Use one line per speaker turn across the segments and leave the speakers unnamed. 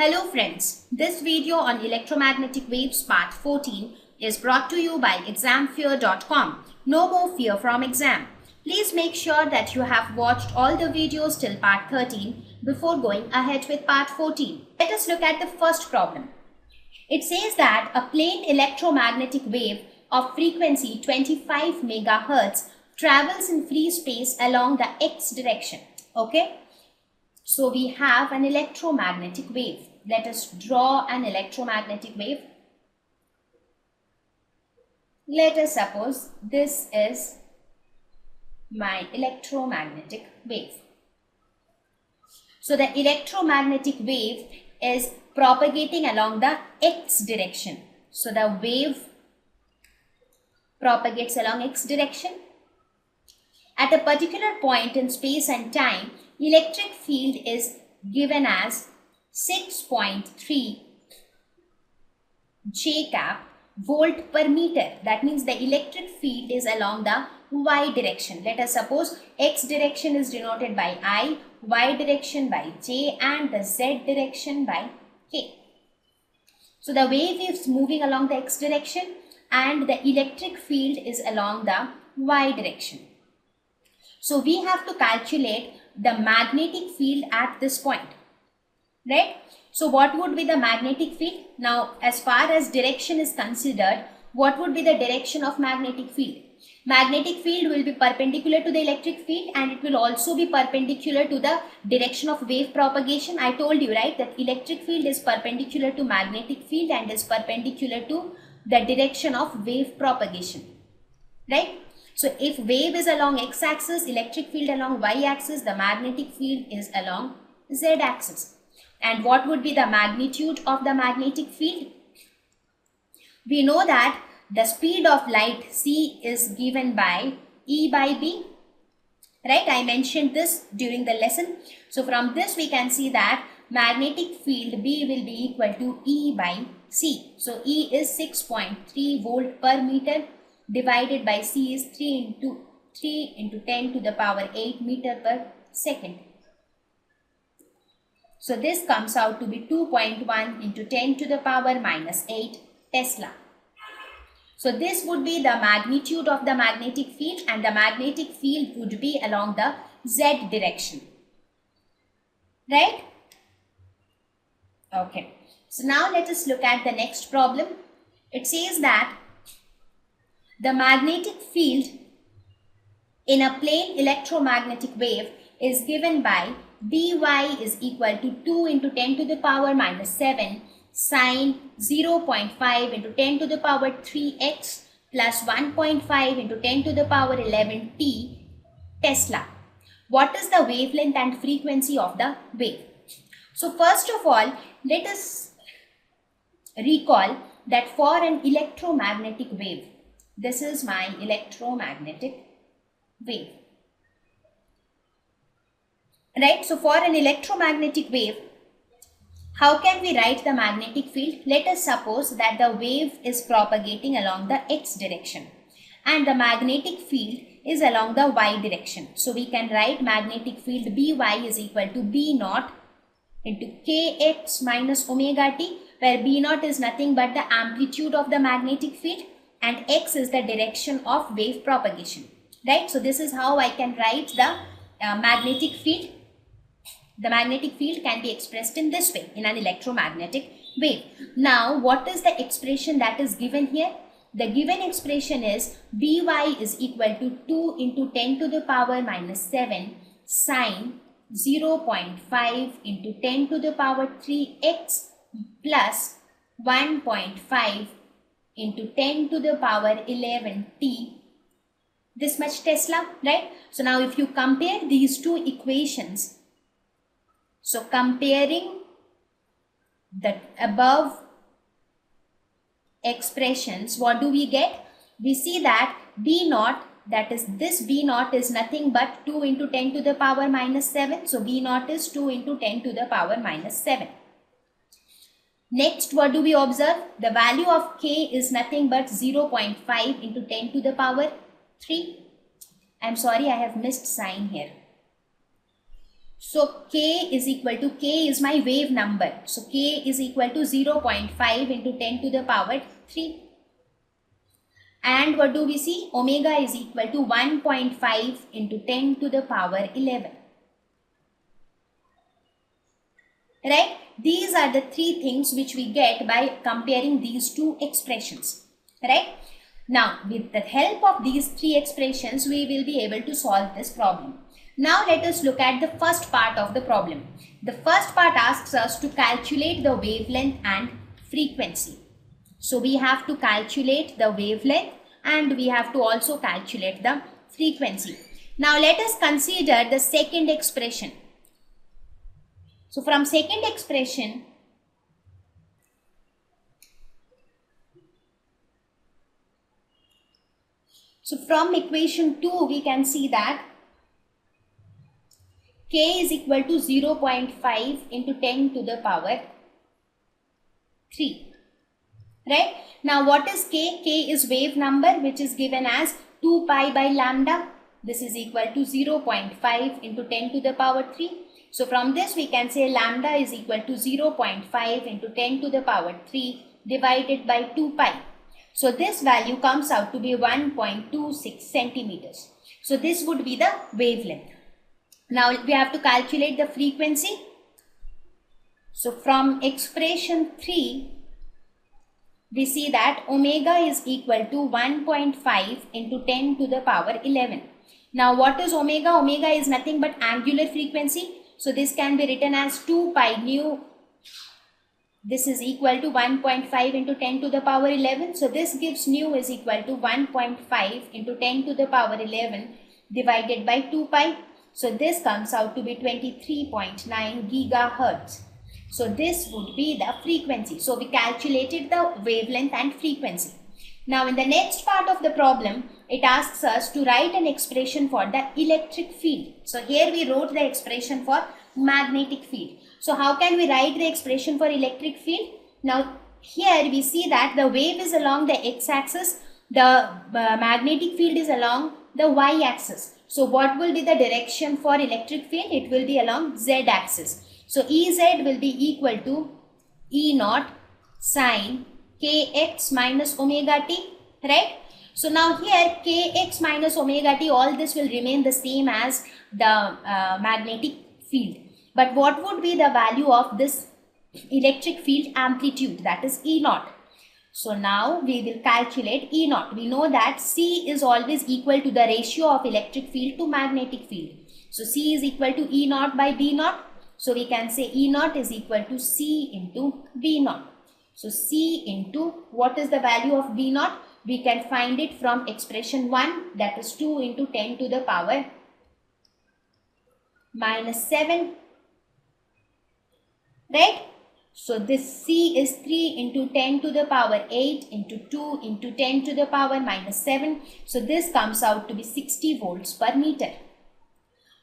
Hello friends, this video on electromagnetic waves part 14 is brought to you by examfear.com. No more fear from exam. Please make sure that you have watched all the videos till part 13 before going ahead with part 14. Let us look at the first problem. It says that a plain electromagnetic wave of frequency 25 megahertz travels in free space along the x direction. Okay? So we have an electromagnetic wave. Let us draw an electromagnetic wave. Let us suppose this is my electromagnetic wave. So the electromagnetic wave is propagating along the x direction. So the wave propagates along x direction. At a particular point in space and time, electric field is given as 6.3 J cap volt per meter. That means the electric field is along the y direction. Let us suppose x direction is denoted by I, y direction by j, and the z direction by k. So the wave is moving along the x direction and the electric field is along the y direction. So we have to calculate the magnetic field at this point, right? So what would be the magnetic field? Now, as far as direction is considered, what would be the direction of magnetic field? Magnetic field will be perpendicular to the electric field and it will also be perpendicular to the direction of wave propagation. I told you, right, that electric field is perpendicular to magnetic field and is perpendicular to the direction of wave propagation, right? So if wave is along x-axis, electric field along y-axis, the magnetic field is along z-axis. And what would be the magnitude of the magnetic field? We know that the speed of light c is given by E by B, right? I mentioned this during the lesson. So from this we can see that magnetic field B will be equal to E by C. So E is 6.3 volt per meter divided by C is 3 into 10 to the power 8 meter per second. So this comes out to be 2.1 into 10 to the power minus 8 Tesla. So this would be the magnitude of the magnetic field and the magnetic field would be along the z direction, right? Okay. So now let us look at the next problem. It says that the magnetic field in a plane electromagnetic wave is given by dy is equal to 2 into 10 to the power minus 7 sine 0.5 into 10 to the power 3x plus 1.5 into 10 to the power 11 t Tesla. What is the wavelength and frequency of the wave? So first of all, let us recall that for an electromagnetic wave, this is my electromagnetic wave. Right, so for an electromagnetic wave, how can we write the magnetic field? Let us suppose that the wave is propagating along the x direction and the magnetic field is along the y direction. So we can write magnetic field By is equal to B naught into kx minus omega t, where B naught is nothing but the amplitude of the magnetic field and x is the direction of wave propagation, right? So this is how I can write the magnetic field. The magnetic field can be expressed in this way in an electromagnetic wave. Now, what is the expression that is given here? The given expression is By is equal to 2 into 10 to the power minus 7 sine 0.5 into 10 to the power 3x plus 1.5 into 10 to the power 11 t. This much Tesla, right? So now if you compare these two equations, so comparing the above expressions, what do we get? We see that B naught, that is this B naught is nothing but 2 into 10 to the power minus 7. So B naught is 2 into 10 to the power minus 7. Next, what do we observe? The value of K is nothing but 0.5 into 10 to the power 3. I'm sorry, I have missed sign here. So k is my wave number. So k is equal to 0.5 into 10 to the power 3. And what do we see? Omega is equal to 1.5 into 10 to the power 11. Right? These are the three things which we get by comparing these two expressions. Right? Now, with the help of these three expressions, we will be able to solve this problem. Now, let us look at the first part of the problem. The first part asks us to calculate the wavelength and frequency. So, we have to calculate the wavelength and we have to also calculate the frequency. Now, let us consider the second expression. So, from second expression, so from equation 2, we can see that k is equal to 0.5 into 10 to the power 3. Right? Now, what is k? K is wave number, which is given as 2 pi by lambda. This is equal to 0.5 into 10 to the power 3. So, from this we can say lambda is equal to 0.5 into 10 to the power 3 divided by 2 pi. So, this value comes out to be 1.26 centimeters. So, this would be the wavelength. Now, we have to calculate the frequency. So, from expression 3, we see that omega is equal to 1.5 into 10 to the power 11. Now, what is omega? Omega is nothing but angular frequency. So, this can be written as 2 pi nu. This is equal to 1.5 into 10 to the power 11. So, this gives nu is equal to 1.5 into 10 to the power 11 divided by 2 pi. So, this comes out to be 23.9 gigahertz. So, this would be the frequency. So, we calculated the wavelength and frequency. Now, in the next part of the problem, it asks us to write an expression for the electric field. So, here we wrote the expression for magnetic field. So, how can we write the expression for electric field? Now, here we see that the wave is along the x-axis, the magnetic field is along the y-axis. So, what will be the direction for electric field? It will be along z-axis. So, Ez will be equal to E naught sine kx minus omega t, right? So, now here kx minus omega t, all this will remain the same as the magnetic field. But what would be the value of this electric field amplitude? That is E naught. So, now we will calculate E naught. We know that C is always equal to the ratio of electric field to magnetic field. So, C is equal to E naught by B naught. So, we can say E naught is equal to C into B naught. So, C into what is the value of B naught? We can find it from expression 1, that is 2 into 10 to the power minus 7. Right? So, this C is 3 into 10 to the power 8 into 2 into 10 to the power minus 7. So, this comes out to be 60 volts per meter.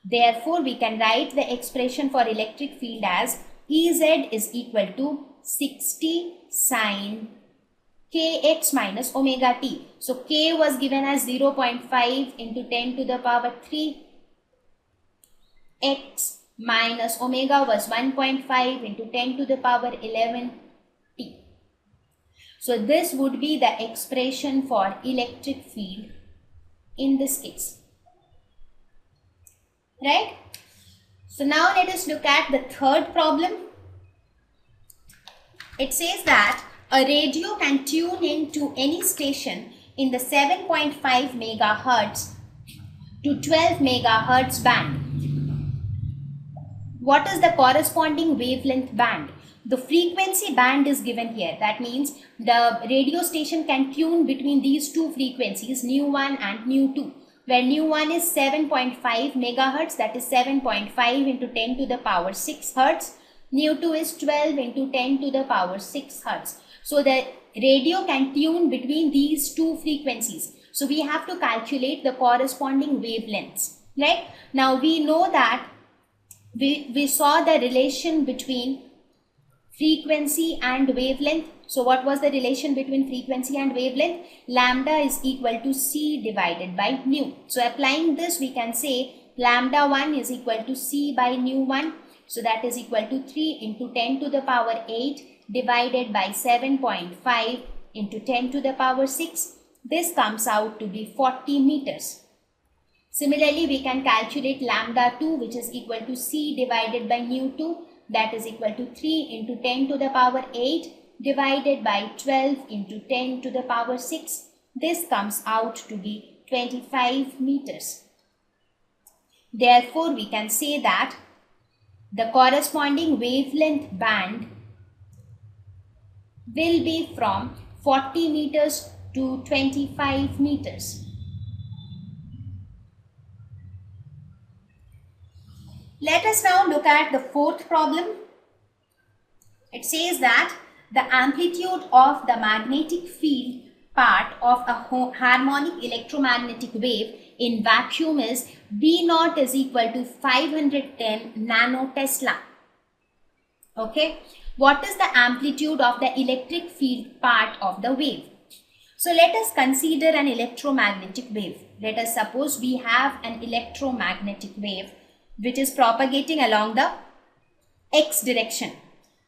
Therefore, we can write the expression for electric field as Ez is equal to 60 sine kx minus omega t. So, k was given as 0.5 into 10 to the power 3. X minus omega was 1.5 into 10 to the power 11 t. So, this would be the expression for electric field in this case. Right? So, now let us look at the third problem. It says that a radio can tune in to any station in the 7.5 megahertz to 12 megahertz band. What is the corresponding wavelength band? The frequency band is given here. That means the radio station can tune between these two frequencies, nu 1 and nu 2. Where nu 1 is 7.5 megahertz, that is 7.5 into 10 to the power 6 hertz. Nu 2 is 12 into 10 to the power 6 hertz. So, the radio can tune between these two frequencies. So, we have to calculate the corresponding wavelengths. Right? Now, we know that we saw the relation between frequency and wavelength. So, what was the relation between frequency and wavelength? Lambda is equal to C divided by nu. So, applying this, we can say lambda 1 is equal to c by nu 1. So that is equal to 3 into 10 to the power 8 divided by 7.5 into 10 to the power 6. This comes out to be 40 meters. Similarly, we can calculate lambda 2, which is equal to c divided by nu 2. That is equal to 3 into 10 to the power 8 divided by 12 into 10 to the power 6. This comes out to be 25 meters. Therefore, we can say that the corresponding wavelength band will be from 40 meters to 25 meters. Let us now look at the fourth problem. It says that the amplitude of the magnetic field part of a harmonic electromagnetic wave in vacuum is B naught is equal to 510 nanotesla. Okay. What is the amplitude of the electric field part of the wave? So let us consider an electromagnetic wave. Let us suppose we have an electromagnetic wave which is propagating along the x direction.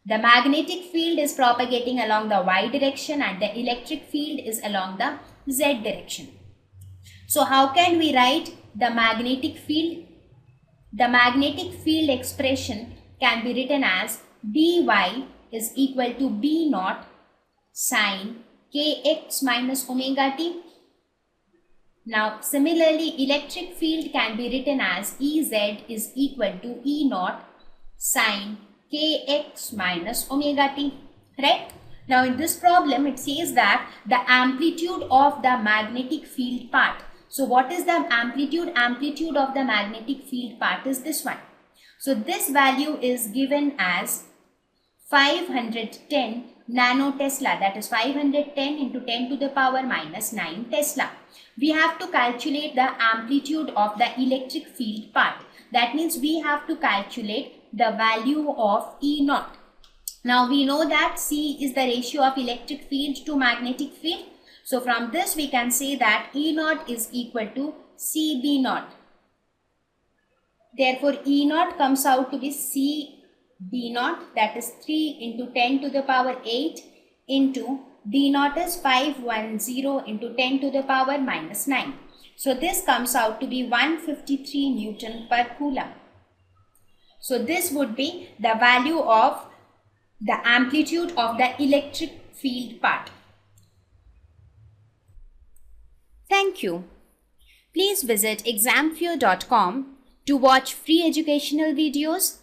The magnetic field is propagating along the y direction and the electric field is along the z direction. So how can we write the magnetic field? The magnetic field expression can be written as By is equal to B naught sine kx minus omega t. Now similarly, electric field can be written as Ez is equal to E naught sine kx minus omega t, right? Now in this problem it says that the amplitude of the magnetic field part. So what is the amplitude? Amplitude of the magnetic field part is this one. So this value is given as 510 nanotesla, that is 510 into 10 to the power minus 9 Tesla. We have to calculate the amplitude of the electric field part. That means we have to calculate the value of E naught. Now we know that C is the ratio of electric field to magnetic field. So from this we can say that E naught is equal to CB naught. Therefore E naught comes out to be CB naught, that is 3 into 10 to the power 8 into B naught is 510 into 10 to the power minus 9. So this comes out to be 153 Newton per Coulomb. So this would be the value of the amplitude of the electric field part. Thank you. Please visit examfear.com to watch free educational videos,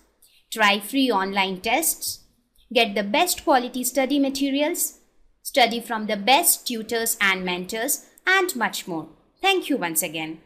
try free online tests, get the best quality study materials, study from the best tutors and mentors, and much more. Thank you once again.